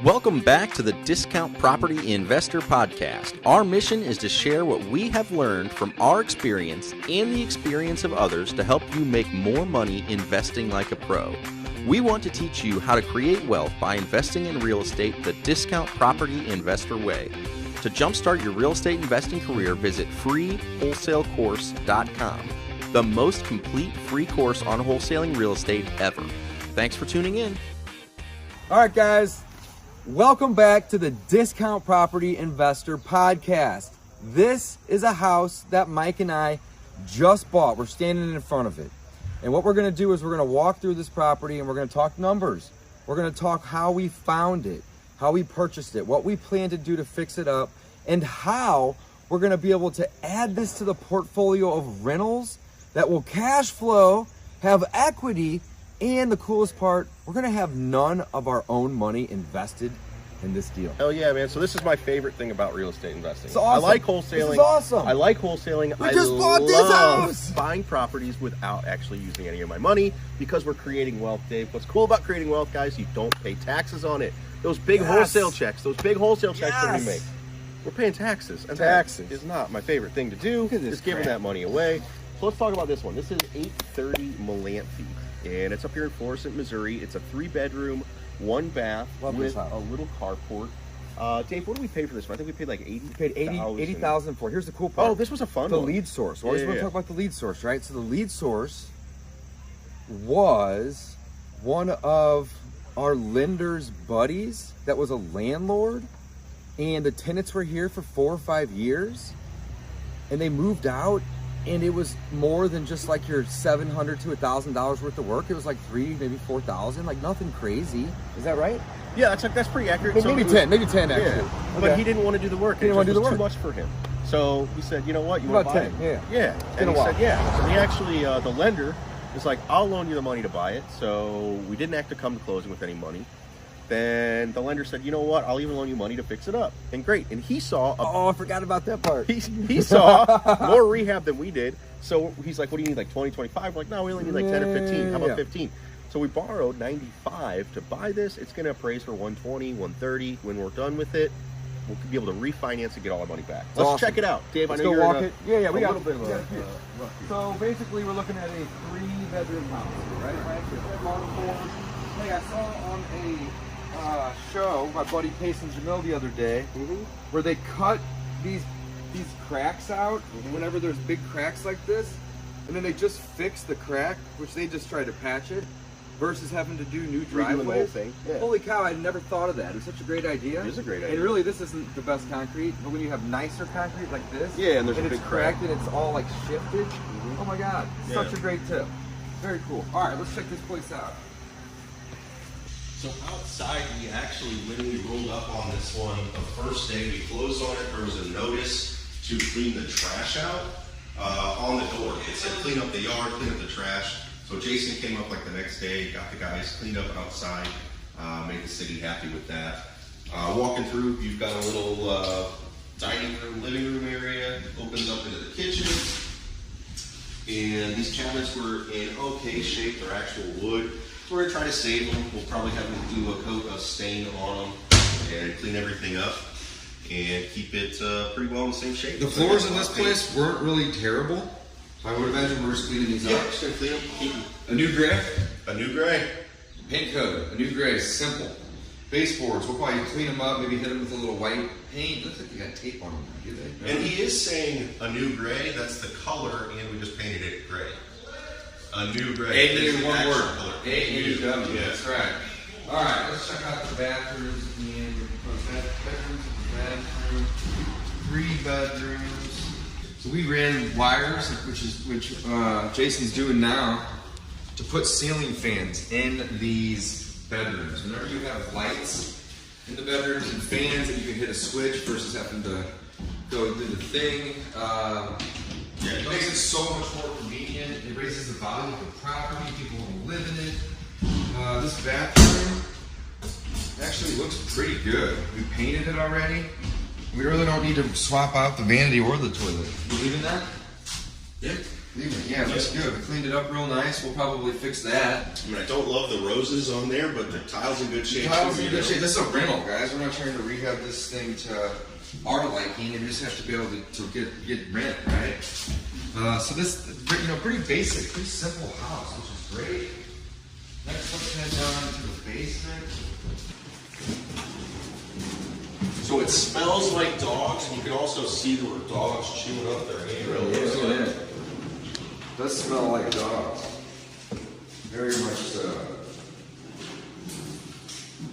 Welcome back to the Discount Property Investor Podcast. Our mission is to share what we have learned from our experience and the experience of others to help you make more money investing like a pro. We want to teach you how to create wealth by investing in real estate the Discount Property Investor way. To jumpstart your real estate investing career, visit freewholesalecourse.com, the most complete free course on wholesaling real estate ever. Thanks for tuning in. All right, guys. Welcome back to the Discount Property Investor Podcast. This is a house that Mike and I just bought. We're standing in front of it. And what we're going to do is we're going to walk through this property and we're going to talk numbers. We're going to talk how we found it, how we purchased it, what we plan to do to fix it up, and how we're going to be able to add this to the portfolio of rentals that will cash flow, have equity, and the coolest part, we're going to have none of our own money invested in this deal. Hell yeah, man. So this is my favorite thing about real estate investing. It's awesome. I like wholesaling. This is awesome. I like wholesaling. We just bought this house. Buying properties without actually using any of my money because we're creating wealth, Dave. What's cool about creating wealth, guys, you don't pay taxes on it. Those big wholesale checks that we make, we're paying taxes. And taxes is not my favorite thing to do. Just giving that money away. So let's talk about this one. This is 830 Melanthi. And it's up here in Florissant, Missouri. It's a 3-bedroom, 1 bath with a little carport. Dave, what did we pay for this one? I think we paid like $80,000 for it. Here's the cool part. Oh, this was a fun one. The lead source. We always want to talk about the lead source, right? So the lead source was one of our lender's buddies that was a landlord, and the tenants were here for 4 or 5 years, and they moved out. And it was more than just like your $700 to $1,000 worth of work. It was like $3,000, maybe $4,000, like nothing crazy. Is that right? Yeah, that's pretty accurate. Maybe 10 actually. Yeah. Okay. But he didn't want to do the work. He didn't want to do the work. Too much for him. So he said, you know what? You want to buy 10, it? Yeah. And he said, yeah. So he actually, the lender was like, I'll loan you the money to buy it. So we didn't have to come to closing with any money. Then the lender said, you know what? I'll even loan you money to fix it up. And great. And he saw... I forgot about that part. He saw more rehab than we did. So he's like, what do you need, like 20, 25? We're like, no, we only need like 10 or 15. How about 15? So we borrowed 95 to buy this. It's going to appraise for 120, 130. When we're done with it, we'll be able to refinance and get all our money back. Let's check it out. Dave, Let's I know go you're walk it. Yeah, we got a little bit of So basically, we're looking at a 3-bedroom house, right? Hey, I saw on a show my buddy Payson Jamil the other day where they cut these cracks out whenever there's big cracks like this, and then they just fix the crack, which they just try to patch it, versus having to do new driveways. The whole thing. Yeah. Holy cow, I never thought of that. It was such a great idea. It is a great idea. And really, this isn't the best concrete, but when you have nicer concrete like this, and there's a big it's cracked and it's all like shifted, oh my god, such a great tip. Very cool. All right, let's check this place out. So outside, we actually, when we rolled up on this one, the first day we closed on it, there was a notice to clean the trash out on the door. It said clean up the yard, clean up the trash. So Jason came up like the next day, got the guys cleaned up outside, made the city happy with that. Walking through, you've got a little dining room, living room area, opens up into the kitchen. And these cabinets were in okay shape, they're actual wood. So we're gonna try to save them. We'll probably have them do a coat of stain on them and clean everything up and keep it pretty well in the same shape. The floors in this place weren't really terrible. So I would imagine we're just cleaning these up. Yeah, just gonna clean them. Keep them. A new gray? A new gray. Paint coat, a new gray, simple. Baseboards, we'll probably clean them up, maybe hit them with a little white paint. Looks like they got tape on them. Do they? And he is saying a new gray, that's the color, and we just painted it gray. A new gray. A one word. A-N-U-W. That's right. All right, let's check out the bathrooms and bedrooms. 3 bedrooms. So we ran wires, which Jason's doing now, to put ceiling fans in these bedrooms. Whenever you have lights in the bedrooms and fans, that you can hit a switch versus having to go do the thing. It makes it so much more convenient. It raises the value of the property. People want to live in it. This bathroom actually looks pretty good. We painted it already. We really don't need to swap out the vanity or the toilet. You believe in that? Yeah. Yeah, that's good. We cleaned it up real nice. We'll probably fix that. I mean, I don't love the roses on there, but the tile's in good shape. Tile's in good shape. This is a rental, guys. We're not trying to rehab this thing to our liking. We just have to be able to get rent, right? So this, pretty basic, pretty simple house, which is great. Next, let's head down to the basement. So it smells like dogs, and you can also see there were dogs chewing up their handrails. Yeah, it does smell like dogs. Very much so.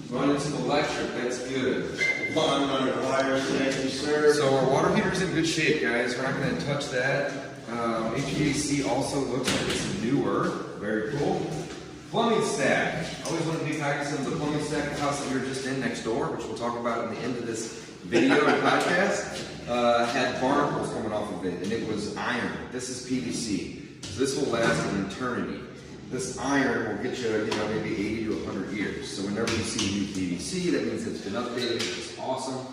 Running some electric, that's good. 100 wires, thank you, sir. So our water heater's in good shape, guys. We're not going to touch that. HVAC also looks like it's newer. Very cool. Plumbing stack. Always want to be cognizant of the plumbing stack. The house that we were just in next door, which we'll talk about at the end of this video and podcast, had barnacles coming off of it, and it was iron. This is PVC. So this will last an eternity. This iron will get you, maybe 80 to 100 years. So whenever you see new PVC, that means it's been updated, which is awesome.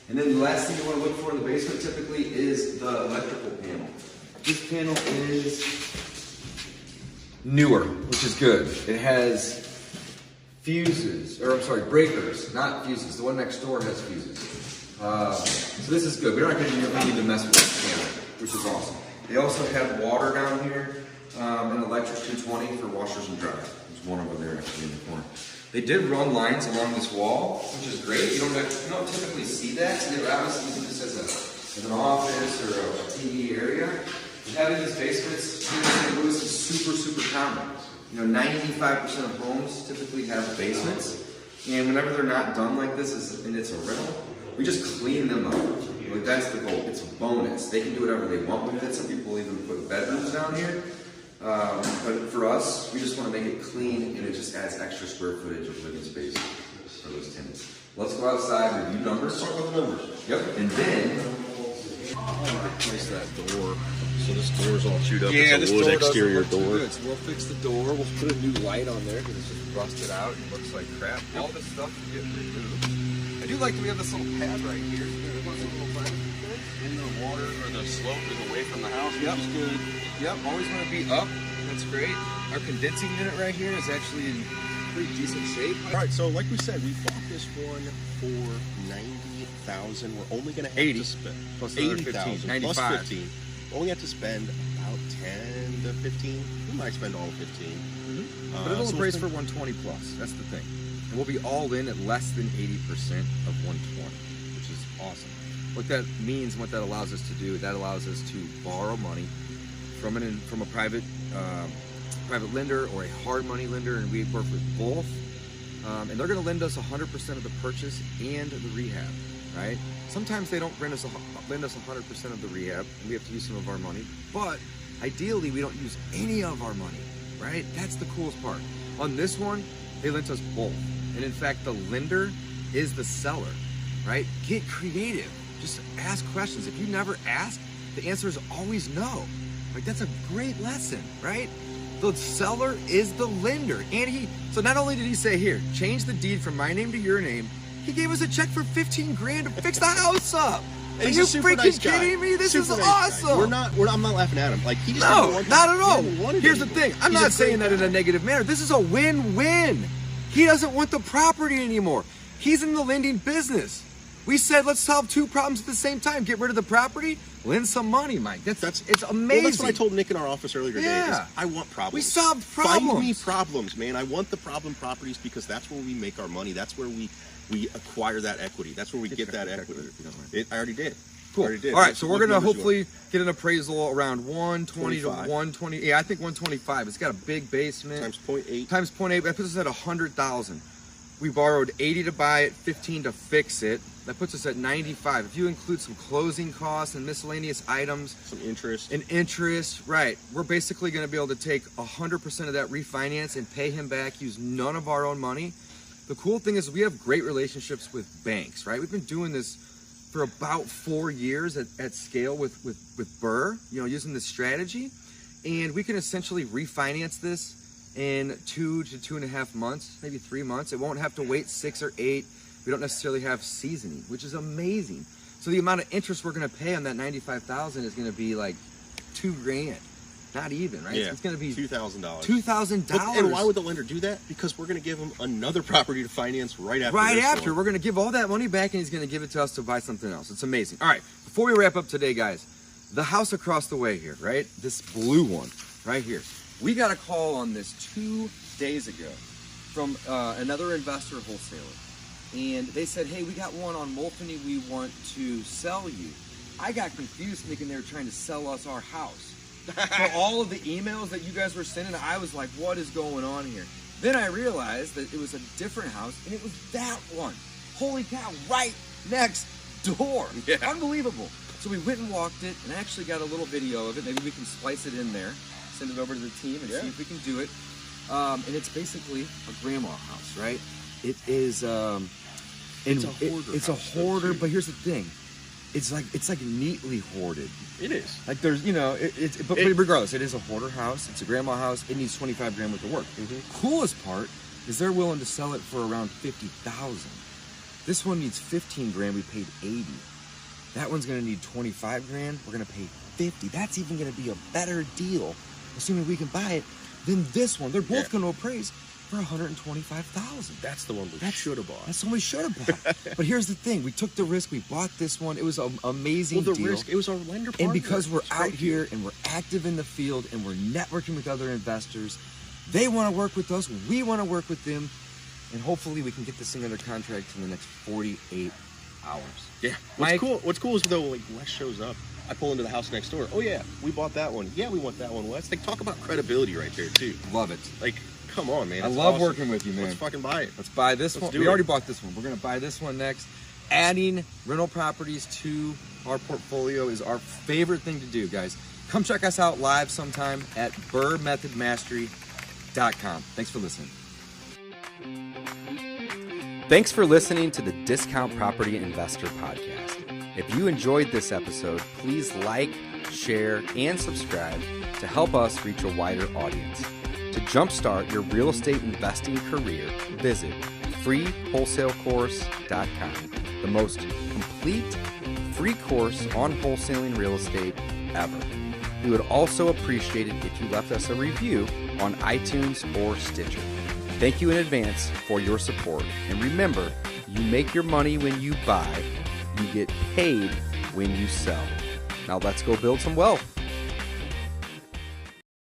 And then the last thing you want to look for in the basement typically is the electrical panel. This panel is newer, which is good. It has breakers, not fuses. The one next door has fuses. So this is good. We're not going to need to mess with this panel, which is awesome. They also have water down here, an electric 220 for washers and dryers. There's one over there actually in the corner. They did run lines along this wall, which is great. You don't typically see that. So they obviously use this as an office or a TV area. And having these basements here in St. Louis is super, super common. 95% of homes typically have basements. And whenever they're not done like this and it's a rental, we just clean them up. Like that's the goal. It's a bonus. They can do whatever they want with it. Some people even put bedrooms down here. But for us, we just want to make it clean, and it just adds extra square footage of living space for those tenants. Let's go outside, review numbers. Start with the numbers. Yep. And then Replace that door. So this door's all chewed up. Yeah, it's this a wood door exterior doesn't look door. good. So we'll fix the door. We'll put a new light on there because it's just rusted out and looks like crap. All this stuff will get removed. I do like that we have this little pad right here. And the water or the slope is away from the house, which is good. Yep, always want to be up. That's great. Our condensing unit right here is actually in pretty decent shape. All right, so like we said, we bought this one for $90,000. We're only going to have 80 to spend plus another 80,000 15, plus 95. 15. Only have to spend about 10 to 15. We might spend all 15. But it'll so appraise it's for 120 plus. That's the thing. And we'll be all in at less than 80% of 120, which is awesome. What that means, what that allows us to do, that allows us to borrow money from a private lender or a hard money lender, and we work with both. And they're going to lend us 100% of the purchase and the rehab, right? Sometimes they don't lend us 100% of the rehab, and we have to use some of our money. But ideally, we don't use any of our money, right? That's the coolest part. On this one, they lent us both. And in fact, the lender is the seller, right? Get creative. Just ask questions. If you never ask, the answer is always no. Like, that's a great lesson, right? The seller is the lender. And so not only did he say, here, change the deed from my name to your name, he gave us a check for 15 grand to fix the house up. Are you freaking kidding me? This is awesome. I'm not laughing at him. Like, he just No, didn't want not at all. he didn't want it Here's the anymore. thing. I'm He's not a saying great that in guy. a negative manner. This is a win-win. He doesn't want the property anymore. He's in the lending business. We said, let's solve two problems at the same time. Get rid of the property, lend some money, Mike. It's amazing. Well, that's what I told Nick in our office earlier today. Yeah. Is I want problems. We solved problems. Find me problems, man. I want the problem properties because that's where we make our money. That's where we acquire that equity. That's where we get that equity. I already did. Cool. Already did. All right, so we're going to numbers you hopefully get an appraisal around 120 to 25. 120. Yeah, I think 125. It's got a big basement. Times 0.8. Times 0.8. That puts us at 100,000. We borrowed 80 to buy it, 15 to fix it. That puts us at 95. If you include some closing costs and miscellaneous items, Some interest. and interest, right, we're basically going to be able to take 100% of that refinance and pay him back, use none of our own money. The cool thing is we have great relationships with banks, right? We've been doing this for about 4 years at scale with Burr, using this strategy. And we can essentially refinance this in 2 to 2.5 months, maybe 3 months. It won't have to wait 6 or 8. We don't necessarily have seasoning, which is amazing. So the amount of interest we're going to pay on that $95,000 is going to be like $2 grand. Not even, right? Yeah. So it's going to be $2,000. $2,000. And why would the lender do that? Because we're going to give him another property to finance right after. Right this after. one. We're going to give all that money back, and he's going to give it to us to buy something else. It's amazing. All right, before we wrap up today, guys, the house across the way here, right? This blue one right here. We got a call on this 2 days ago from another investor wholesaler. And they said, hey, we got one on Molfany we want to sell you. I got confused thinking they were trying to sell us our house. For all of the emails that you guys were sending, I was like, what is going on here? Then I realized that it was a different house, and it was that one. Holy cow, right next door. Yeah. Unbelievable. So we went and walked it, and I actually got a little video of it. Maybe we can splice it in there, send it over to the team, and see if we can do it. And it's basically a grandma house, right? It is. It's a hoarder, but here's the thing. It's like neatly hoarded. It is. Like there's, but regardless, it is a hoarder house. It's a grandma house. It needs 25 grand worth of work. Coolest part is they're willing to sell it for around 50,000. This one needs 15 grand. We paid 80. That one's gonna need 25 grand. We're gonna pay 50. That's even gonna be a better deal, assuming we can buy it, than this one. They're both gonna appraise for 125,000. That's the one we should have bought. That's the one we should have bought. But here's the thing: we took the risk. We bought this one. It was an amazing deal. Risk. It was our lender partner. And because we're out here and we're active in the field and we're networking with other investors, they want to work with us. We want to work with them, and hopefully we can get this thing under contract in the next 48 hours. Yeah. What's cool is though, like Wes shows up. I pull into the house next door. Oh yeah, we bought that one. Yeah, we want that one, Wes. Like talk about credibility right there too. Love it. Like. Come on, man. I love working with you, man. Let's fucking buy it. Let's buy this one. We it. already bought this one. We're going to buy this one next. Adding rental properties to our portfolio is our favorite thing to do, guys. Come check us out live sometime at burrmethodmastery.com. Thanks for listening. Thanks for listening to the Discount Property Investor Podcast. If you enjoyed this episode, please like, share, and subscribe to help us reach a wider audience. To jumpstart your real estate investing career, visit freewholesalecourse.com, the most complete free course on wholesaling real estate ever. We would also appreciate it if you left us a review on iTunes or Stitcher. Thank you in advance for your support. And remember, you make your money when you buy, you get paid when you sell. Now let's go build some wealth.